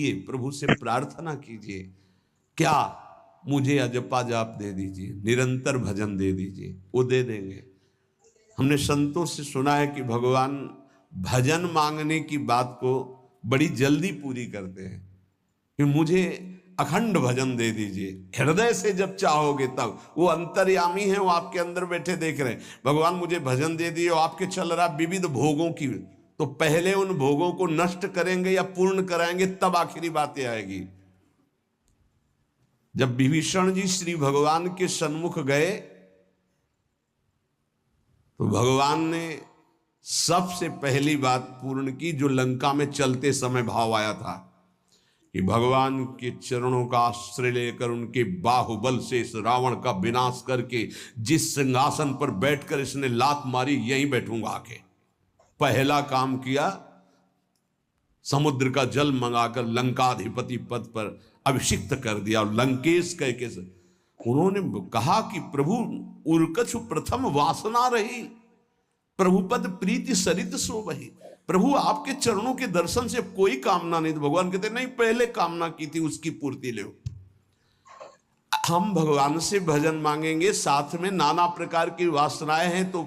मांगिए, प्रभु से प्रार्थना कीजिए, क्या मुझे अजपा जाप दे दीजिए, निरंतर भजन दे दीजिए, वो दे देंगे। हमने संतों से सुना है कि भगवान भजन मांगने की बात को बड़ी जल्दी पूरी करते हैं कि मुझे अखंड भजन दे दीजिए, हृदय से जब चाहोगे तब। वो अंतर्यामी है, वो आपके अंदर बैठे देख रहे हैं। भगवान मुझे भजन दे दिए, आपके चल रहा विविध भोगों की, तो पहले उन भोगों को नष्ट करेंगे या पूर्ण कराएंगे, तब आखिरी बातें आएगी। जब विभीषण जी श्री भगवान के सन्मुख गए तो भगवान ने सबसे पहली बात पूर्ण की, जो लंका में चलते समय भाव आया था कि भगवान के चरणों का आश्रय लेकर उनके बाहुबल से इस रावण का विनाश करके जिस सिंहासन पर बैठकर इसने लात मारी, यहीं बैठूंगा आके। पहला काम किया, समुद्र का जल मंगाकर लंकाधिपति पद पर अभिषिक्त कर दिया। लंकेश कह के उन्होंने कहा कि प्रभु उर्कछु प्रथम वासना रही, प्रभु पद प्रीति सरित सो बही। प्रभु आपके चरणों के दर्शन से कोई कामना नहीं। तो भगवान कहते नहीं, पहले कामना की थी उसकी पूर्ति ले। हम भगवान से भजन मांगेंगे, साथ में नाना प्रकार की वासनाएं हैं, तो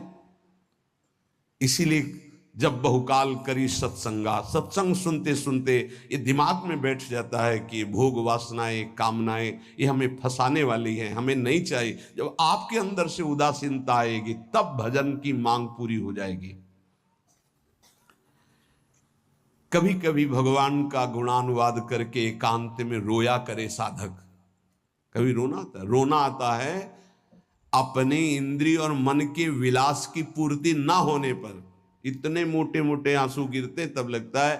इसीलिए जब बहुकाल करी सत्संगा, सत्संग सुनते सुनते ये दिमाग में बैठ जाता है कि भोग वासनाएं कामनाएं ये हमें फंसाने वाली हैं, हमें नहीं चाहिए। जब आपके अंदर से उदासीनता आएगी तब भजन की मांग पूरी हो जाएगी। कभी कभी भगवान का गुणानुवाद करके एकांत में रोया करे साधक। कभी रोना आता है अपने इंद्रिय और मन के विलास की पूर्ति ना होने पर। इतने मोटे मोटे आंसू गिरते, तब लगता है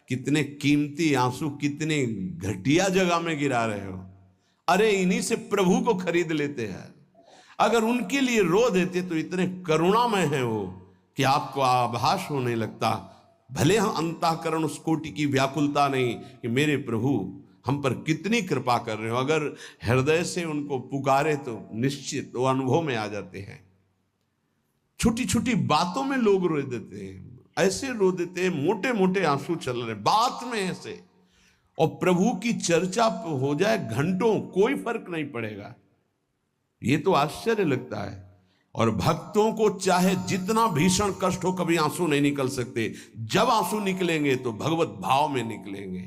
कितने कीमती आंसू कितने घटिया जगह में गिरा रहे हो। अरे इन्हीं से प्रभु को खरीद लेते हैं। अगर उनके लिए रो देते तो इतने करुणामय हैं वो कि आपको आभास होने लगता। भले हम अंतःकरण उस कोटि की व्याकुलता नहीं कि मेरे प्रभु हम पर कितनी कृपा कर रहे हो, अगर हृदय से उनको पुकारे तो निश्चित वो अनुभव में आ जाते हैं। छोटी छोटी बातों में लोग रो देते हैं, ऐसे रो देते हैं, मोटे मोटे आंसू चल रहे बात में ऐसे, और प्रभु की चर्चा हो जाए घंटों, कोई फर्क नहीं पड़ेगा। ये तो आश्चर्य लगता है। और भक्तों को चाहे जितना भीषण कष्ट हो, कभी आंसू नहीं निकल सकते। जब आंसू निकलेंगे तो भगवत भाव में निकलेंगे।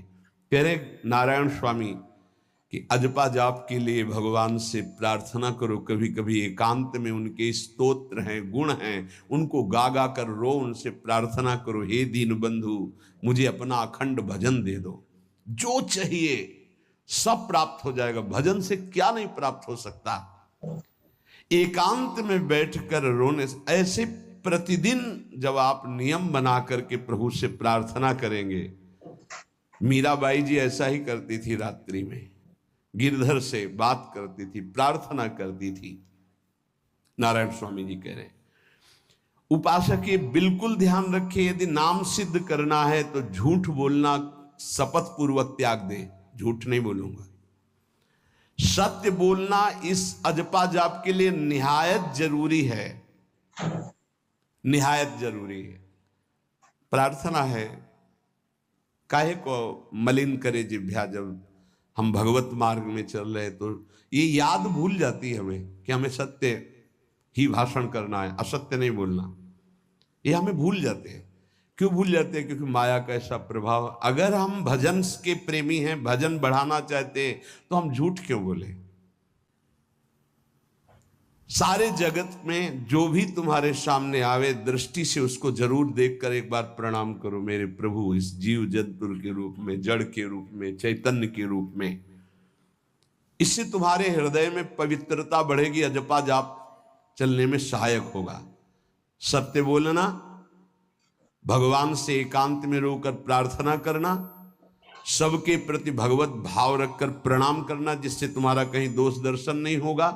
कह रहे नारायण स्वामी कि अजपा जाप के लिए भगवान से प्रार्थना करो। कभी कभी एकांत में उनके स्तोत्र हैं, गुण हैं, उनको गा गा कर रो, उनसे प्रार्थना करो, हे दीन बंधु मुझे अपना अखंड भजन दे दो। जो चाहिए सब प्राप्त हो जाएगा। भजन से क्या नहीं प्राप्त हो सकता। एकांत में बैठकर रोने से, ऐसे प्रतिदिन जब आप नियम बना करके प्रभु से प्रार्थना करेंगे। मीराबाई जी ऐसा ही करती थी, रात्रि में गिरधर से बात करती थी, प्रार्थना करती थी। नारायण स्वामी जी कह रहे उपासक ये बिल्कुल ध्यान रखे, यदि नाम सिद्ध करना है तो झूठ बोलना शपथ पूर्वक त्याग दे। झूठ नहीं बोलूंगा, सत्य बोलना इस अजपा जाप के लिए निहायत जरूरी है, निहायत जरूरी है। प्रार्थना है, काहे को मलिन करे जिह्वा। जब हम भगवत मार्ग में चल रहे तो ये याद भूल जाती है हमें कि हमें सत्य ही भाषण करना है, असत्य नहीं बोलना। ये हमें भूल जाते हैं। क्यों भूल जाते हैं? क्योंकि माया का ऐसा प्रभाव। अगर हम भजन के प्रेमी हैं, भजन बढ़ाना चाहते हैं, तो हम झूठ क्यों बोले? सारे जगत में जो भी तुम्हारे सामने आवे, दृष्टि से उसको जरूर देखकर एक बार प्रणाम करो। मेरे प्रभु इस जीव जंतु के रूप में, जड़ के रूप में, चैतन्य के रूप में। इससे तुम्हारे हृदय में पवित्रता बढ़ेगी, अजपा जाप चलने में सहायक होगा। सत्य बोलना, भगवान से एकांत में रोकर प्रार्थना करना, सबके प्रति भगवत भाव रखकर प्रणाम करना, जिससे तुम्हारा कहीं दोष दर्शन नहीं होगा।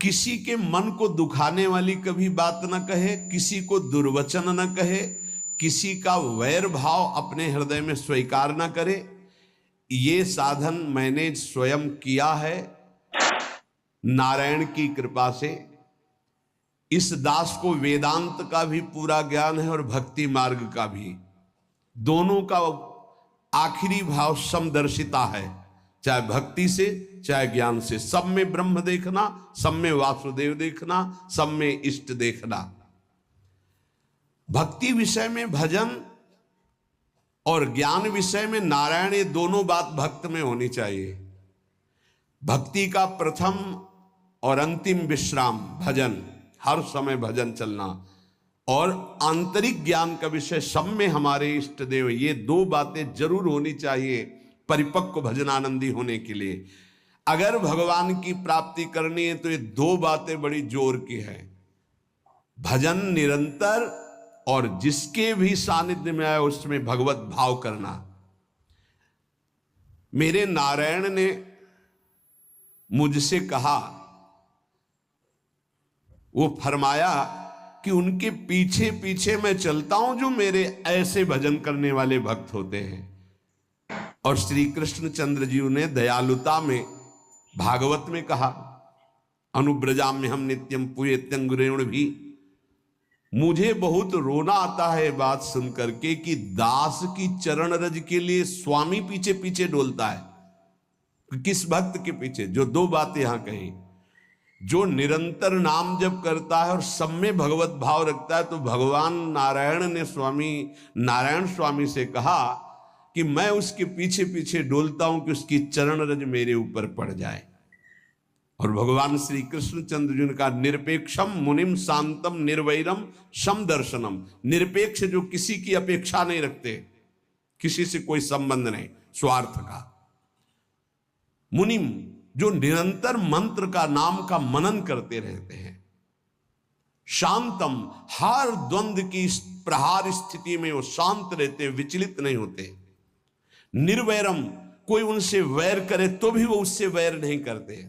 किसी के मन को दुखाने वाली कभी बात न कहे, किसी को दुर्वचन न कहे, किसी का वैर भाव अपने हृदय में स्वीकार न करे। ये साधन मैंने स्वयं किया है नारायण की कृपा से। इस दास को वेदांत का भी पूरा ज्ञान है और भक्ति मार्ग का भी। दोनों का आखिरी भाव समदर्शिता है, चाहे भक्ति से चाहे ज्ञान से। सब में ब्रह्म देखना, सब में वासुदेव देखना, सब में इष्ट देखना। भक्ति विषय में भजन और ज्ञान विषय में नारायण, ये दोनों बात भक्त में होनी चाहिए। भक्ति का प्रथम और अंतिम विश्राम भजन, हर समय भजन चलना, और आंतरिक ज्ञान का विषय सब में हमारे इष्ट देव। ये दो बातें जरूर होनी चाहिए परिपक्व भजनानंदी होने के लिए। अगर भगवान की प्राप्ति करनी है तो ये दो बातें बड़ी जोर की है, भजन निरंतर और जिसके भी सानिध्य में आए उसमें भगवत भाव करना। मेरे नारायण ने मुझसे कहा, वो फरमाया कि उनके पीछे पीछे मैं चलता हूं जो मेरे ऐसे भजन करने वाले भक्त होते हैं। और श्री कृष्ण चंद्र जी ने दयालुता में भागवत में कहा, अनुब्रजाम में हम नित्यम पुयत्यंगुरेण भी। मुझे बहुत रोना आता है बात सुनकर के कि दास की चरण रज के लिए स्वामी पीछे पीछे डोलता है। किस भक्त के पीछे? जो दो बातें यहां कही, जो निरंतर नाम जप करता है और सब में भगवत भाव रखता है। तो भगवान नारायण ने नारायण स्वामी से कहा कि मैं उसके पीछे पीछे डोलता हूं कि उसकी चरण रज मेरे ऊपर पड़ जाए। और भगवान श्री कृष्ण चंद्र जी ने कहा, निरपेक्षम मुनिम शांतम निर्वैरम सम दर्शनम। निरपेक्ष जो किसी की अपेक्षा नहीं रखते, किसी से कोई संबंध नहीं, स्वार्थ का। मुनिम जो निरंतर मंत्र का, नाम का मनन करते रहते हैं। शांतम हर द्वंद्व की प्रहार स्थिति में वो शांत रहते, विचलित नहीं होते। निर्वैरम कोई उनसे वैर करे तो भी वो उससे वैर नहीं करते।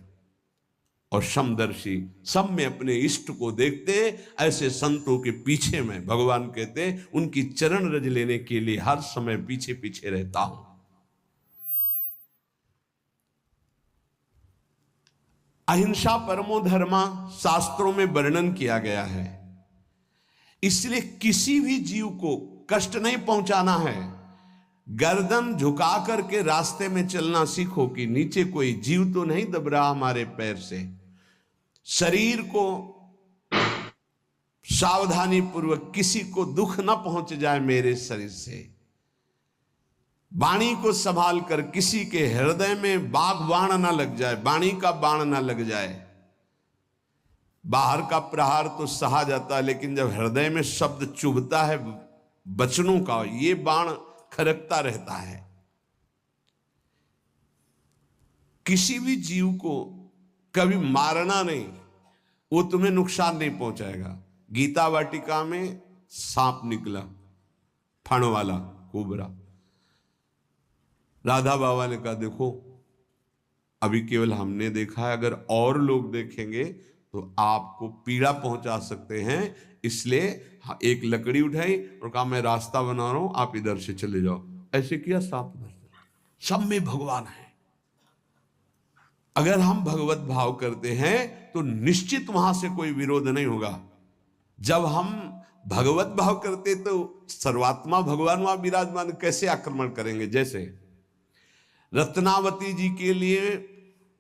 और समदर्शी सब में अपने इष्ट को देखते। ऐसे संतों के पीछे में भगवान कहते उनकी चरण रज लेने के लिए हर समय पीछे पीछे रहता हूं। अहिंसा परमो धर्मा शास्त्रों में वर्णन किया गया है। इसलिए किसी भी जीव को कष्ट नहीं पहुंचाना है। गर्दन झुका करके रास्ते में चलना सीखो कि नीचे कोई जीव तो नहीं दब रहा हमारे पैर से। शरीर को सावधानी पूर्वक, किसी को दुख न पहुंच जाए मेरे शरीर से। वाणी को संभाल कर, किसी के हृदय में बाघ बाण ना लग जाए, वाणी का बाण ना लग जाए। बाहर का प्रहार तो सहा जाता है, लेकिन जब हृदय में शब्द चुभता है वचनों का, ये बाण खरकता रहता है। किसी भी जीव को कभी मारना नहीं, वो तुम्हें नुकसान नहीं पहुंचाएगा। गीता वाटिका में सांप निकला, फण वाला कोबरा। राधा बाबा ने कहा, देखो अभी केवल हमने देखा है, अगर और लोग देखेंगे तो आपको पीड़ा पहुंचा सकते हैं। इसलिए एक लकड़ी उठाई और कहा, मैं रास्ता बना रहा हूं, आप इधर से चले जाओ। ऐसे किया, सांप सब में भगवान है। अगर हम भगवत भाव करते हैं तो निश्चित वहां से कोई विरोध नहीं होगा। जब हम भगवत भाव करते तो सर्वात्मा भगवान वहां विराजमान, कैसे आक्रमण करेंगे? जैसे रत्नावती जी के लिए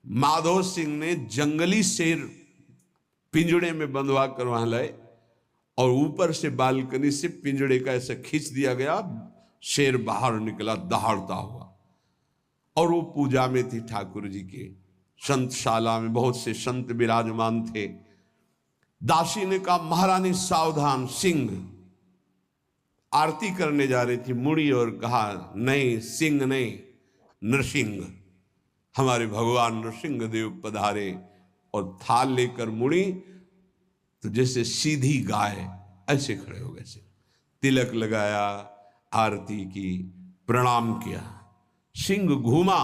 माधव सिंह ने जंगली शेर पिंजड़े में बंधवा कर वहां लाए, और ऊपर से बालकनी से पिंजड़े का ऐसे खींच दिया गया, शेर बाहर निकला दहाड़ता हुआ। और वो पूजा में थी ठाकुर जी के, संतशाला में बहुत से संत विराजमान थे। दासी ने कहा, महारानी सावधान, सिंह। आरती करने जा रही थी मुड़ी, और कहा, नहीं सिंह नहीं, नृसिंह। हमारे भगवान नृसिंह देव पधारे। और थाल लेकर मुड़ी तो जैसे सीधी गाय ऐसे खड़े हो गए। तिलक लगाया, आरती की, प्रणाम किया। सिंह घूमा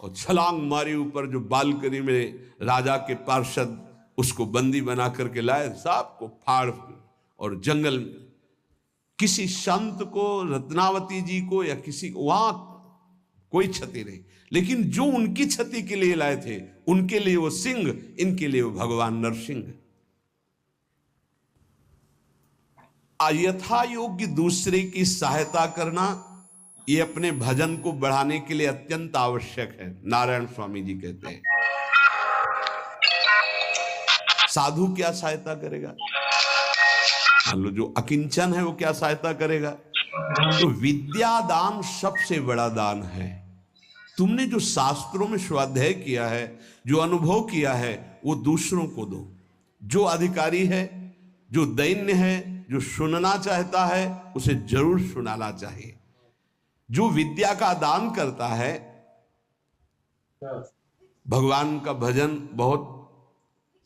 और छलांग मारी ऊपर, जो बालकनी में राजा के पार्षद उसको बंदी बना करके लाए, सांप को फाड़ और जंगल में। किसी संत को, रत्नावती जी को या किसी को वहां कोई क्षति नहीं, लेकिन जो उनकी क्षति के लिए लाए थे उनके लिए वो सिंह, इनके लिए वो भगवान नरसिंह। यथा योग्य दूसरे की सहायता करना ये अपने भजन को बढ़ाने के लिए अत्यंत आवश्यक है। नारायण स्वामी जी कहते हैं साधु क्या सहायता करेगा? मान लो जो अकिंचन है वो क्या सहायता करेगा? तो विद्या दान सबसे बड़ा दान है। तुमने जो शास्त्रों में स्वाध्याय किया है, जो अनुभव किया है, वो दूसरों को दो। जो अधिकारी है, जो दैन्य है, जो सुनना चाहता है, उसे जरूर सुनाना चाहिए। जो विद्या का दान करता है, भगवान का भजन बहुत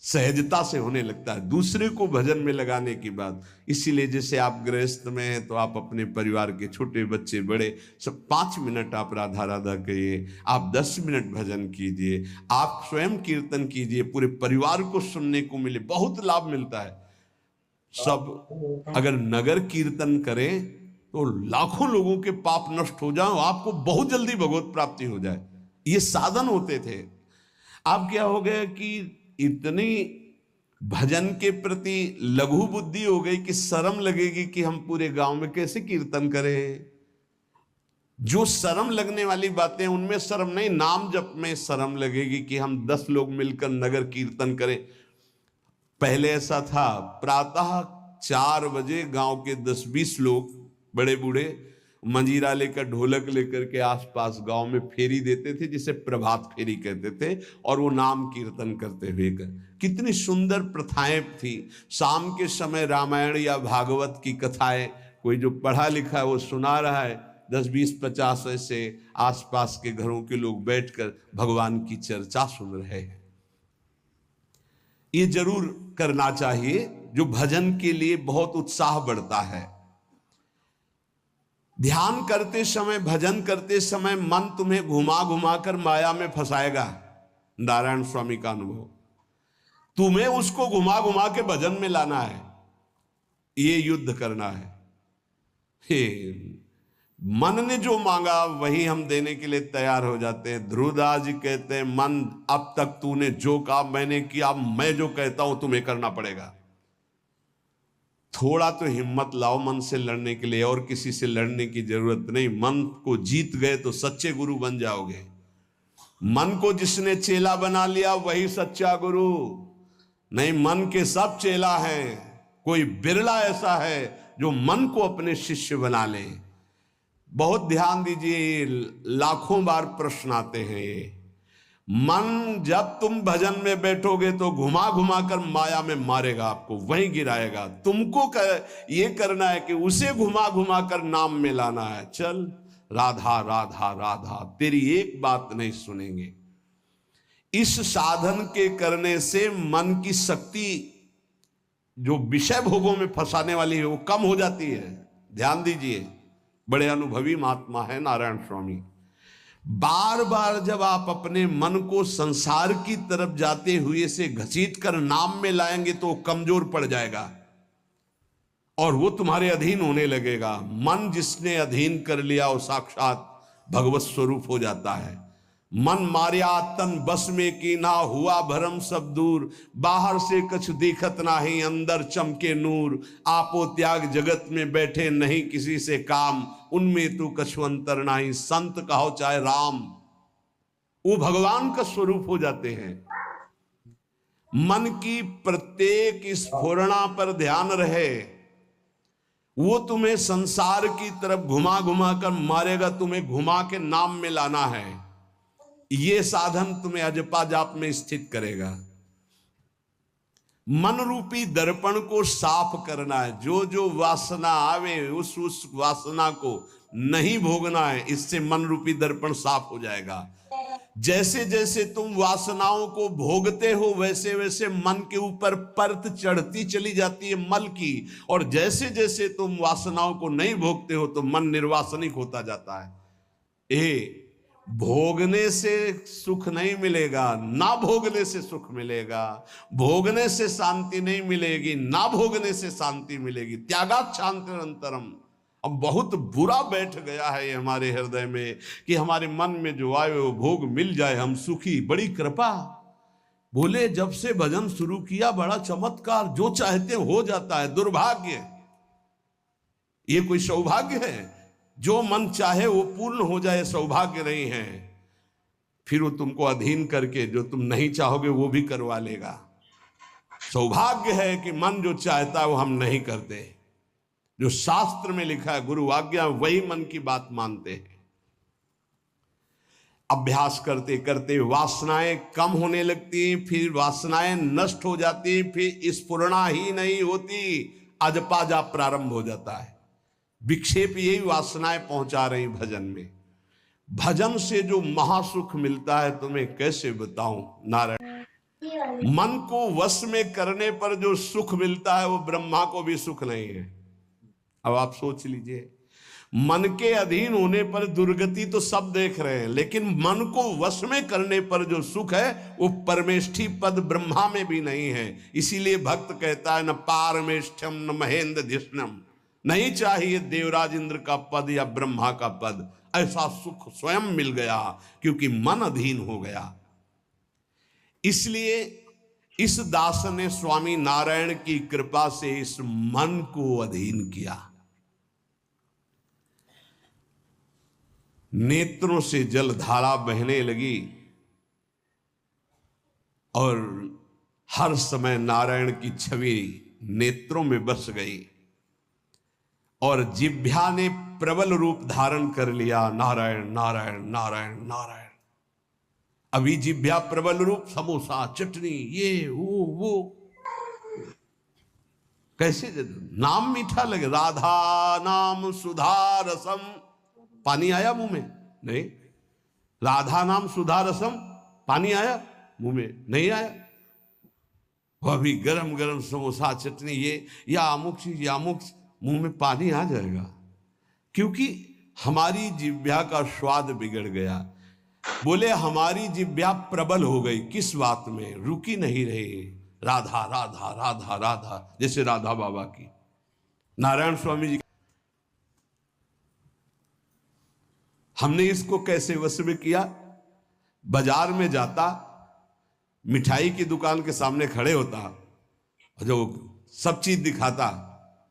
सहजता से होने लगता है, दूसरे को भजन में लगाने की बात। इसीलिए जैसे आप गृहस्थ में हैं तो आप अपने परिवार के छोटे बच्चे बड़े सब 5 मिनट आप राधा राधा कहिए, आप 10 मिनट भजन कीजिए, आप स्वयं कीर्तन कीजिए, पूरे परिवार को सुनने को मिले, बहुत लाभ मिलता है। सब अगर नगर कीर्तन करें तो लाखों लोगों के पाप नष्ट हो जाए, आपको बहुत जल्दी भगवत प्राप्ति हो जाए। ये साधन होते थे। अब क्या हो गया कि इतनी भजन के प्रति लघु बुद्धि हो गई कि शर्म लगेगी कि हम पूरे गांव में कैसे कीर्तन करें। जो शर्म लगने वाली बातें उनमें शर्म नहीं, नाम जप में शर्म लगेगी कि हम 10 लोग मिलकर नगर कीर्तन करें। पहले ऐसा था, प्रातः 4 बजे गांव के 10-20 लोग बड़े बूढ़े मंजीरा लेकर ढोलक लेकर के आसपास गांव में फेरी देते थे, जिसे प्रभात फेरी कहते थे, और वो नाम कीर्तन करते हुए कितनी सुंदर प्रथाएं थी। शाम के समय रामायण या भागवत की कथाएं कोई जो पढ़ा लिखा है वो सुना रहा है, 10, 20, 50 ऐसे आसपास के घरों के लोग बैठकर भगवान की चर्चा सुन रहे हैं। ये जरूर करना चाहिए, जो भजन के लिए बहुत उत्साह बढ़ता है। ध्यान करते समय, भजन करते समय मन तुम्हें घुमा घुमा कर माया में फंसाएगा। नारायण स्वामी का अनुभव, तुम्हें उसको घुमा घुमा के भजन में लाना है, ये युद्ध करना है। हे मन ने जो मांगा वही हम देने के लिए तैयार हो जाते हैं। ध्रुवदास जी कहते हैं, मन अब तक तूने जो कहा मैंने किया, मैं जो कहता हूं तुम्हें करना पड़ेगा। थोड़ा तो हिम्मत लाओ मन से लड़ने के लिए, और किसी से लड़ने की जरूरत नहीं। मन को जीत गए तो सच्चे गुरु बन जाओगे। मन को जिसने चेला बना लिया वही सच्चा गुरु नहीं। मन के सब चेला हैं, कोई बिरला ऐसा है जो मन को अपने शिष्य बना ले। बहुत ध्यान दीजिए, लाखों बार प्रश्न आते हैं ये। मन जब तुम भजन में बैठोगे तो घुमा घुमा कर माया में मारेगा, आपको वहीं गिराएगा। तुमको ये करना है कि उसे घुमा घुमा कर नाम में लाना है। चल राधा राधा राधा, तेरी एक बात नहीं सुनेंगे। इस साधन के करने से मन की शक्ति जो विषय भोगों में फंसाने वाली है वो कम हो जाती है। ध्यान दीजिए, बड़े अनुभवी महात्मा है नारायण स्वामी। बार बार जब आप अपने मन को संसार की तरफ जाते हुए से घसीट कर नाम में लाएंगे तो कमजोर पड़ जाएगा और वो तुम्हारे अधीन होने लगेगा। मन जिसने अधीन कर लिया वो साक्षात भगवत स्वरूप हो जाता है। मन मारिया तन बस में की ना, हुआ भरम सब दूर, बाहर से कछु दिखत नाही, अंदर चमके नूर। आपो त्याग जगत में बैठे नहीं किसी से काम, उनमें तू कछु अंतर नाही, संत कहो चाहे राम। वो भगवान का स्वरूप हो जाते हैं। मन की प्रत्येक स्फुरणा पर ध्यान रहे, वो तुम्हें संसार की तरफ घुमा घुमा कर मारेगा, तुम्हें घुमा के नाम में लाना है। ये साधन तुम्हें अजपा जाप में स्थित करेगा। मन रूपी दर्पण को साफ करना है। जो जो वासना आवे उस वासना को नहीं भोगना है, इससे मन रूपी दर्पण साफ हो जाएगा। जैसे जैसे तुम वासनाओं को भोगते हो वैसे वैसे मन के ऊपर परत चढ़ती चली जाती है मल की, और जैसे जैसे तुम वासनाओं को नहीं भोगते हो तो मन निर्वासनिक होता जाता है। भोगने से सुख नहीं मिलेगा, ना भोगने से सुख मिलेगा। भोगने से शांति नहीं मिलेगी, ना भोगने से शांति मिलेगी। त्यागात् शांतिरंतरम। अब बहुत बुरा बैठ गया है ये हमारे हृदय में कि हमारे मन में जो आए वो भोग मिल जाए, हम सुखी। बड़ी कृपा। बोले जब से भजन शुरू किया बड़ा चमत्कार, जो चाहते हो जाता है। दुर्भाग्य, ये कोई सौभाग्य है? जो मन चाहे वो पूर्ण हो जाए सौभाग्य नहीं है, फिर वो तुमको अधीन करके जो तुम नहीं चाहोगे वो भी करवा लेगा। सौभाग्य है कि मन जो चाहता है वो हम नहीं करते। जो शास्त्र में लिखा है गुरु आज्ञा, वही मन की बात मानते हैं। अभ्यास करते करते वासनाएं कम होने लगती, फिर वासनाएं नष्ट हो जाती, फिर स्फुरणा ही नहीं होती, अजपाजा प्रारंभ हो जाता है। विक्षेप यही वासनाएं पहुंचा रही भजन में। भजन से जो महासुख मिलता है तुम्हें कैसे बताऊं नारायण। मन को वश में करने पर जो सुख मिलता है वो ब्रह्मा को भी सुख नहीं है। अब आप सोच लीजिए, मन के अधीन होने पर दुर्गति तो सब देख रहे हैं, लेकिन मन को वश में करने पर जो सुख है वो परमेष्ठी पद ब्रह्मा में भी नहीं है। इसीलिए भक्त कहता है न पारमेष्ठ्यम न महेंद्र धिष्णम, नहीं चाहिए देवराज इंद्र का पद या ब्रह्मा का पद। ऐसा सुख स्वयं मिल गया क्योंकि मन अधीन हो गया। इसलिए इस दास ने स्वामी नारायण की कृपा से इस मन को अधीन किया। नेत्रों से जलधारा बहने लगी और हर समय नारायण की छवि नेत्रों में बस गई और जिह्वा ने प्रबल रूप धारण कर लिया। नारायण नारायण नारायण नारायण। अभी जिह्वा प्रबल रूप, समोसा चटनी ये वो कैसे नाम मीठा लगे। राधा नाम सुधा रसम, पानी आया मुंह में? नहीं। राधा नाम सुधा रसम, पानी आया मुंह में? नहीं आया। वो अभी गरम गरम समोसा चटनी ये या अमुक चीज या अमुक, मुंह में पानी आ जाएगा, क्योंकि हमारी जिह्वा का स्वाद बिगड़ गया। बोले हमारी जिह्वा प्रबल हो गई। किस बात में? रुकी नहीं रही। राधा राधा राधा राधा, जैसे राधा बाबा की, नारायण स्वामी जी। हमने इसको कैसे वश में किया? बाजार में जाता, मिठाई की दुकान के सामने खड़े होता और जो सब चीज दिखाता,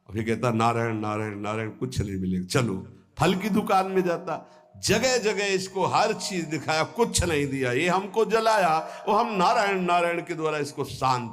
फिर कहता नारायण नारायण नारायण, कुछ नहीं मिलेगा, चलो। फल की दुकान में जाता, जगह जगह इसको हर चीज दिखाया, कुछ नहीं दिया, ये हमको जलाया, वो हम नारायण नारायण के द्वारा इसको शांत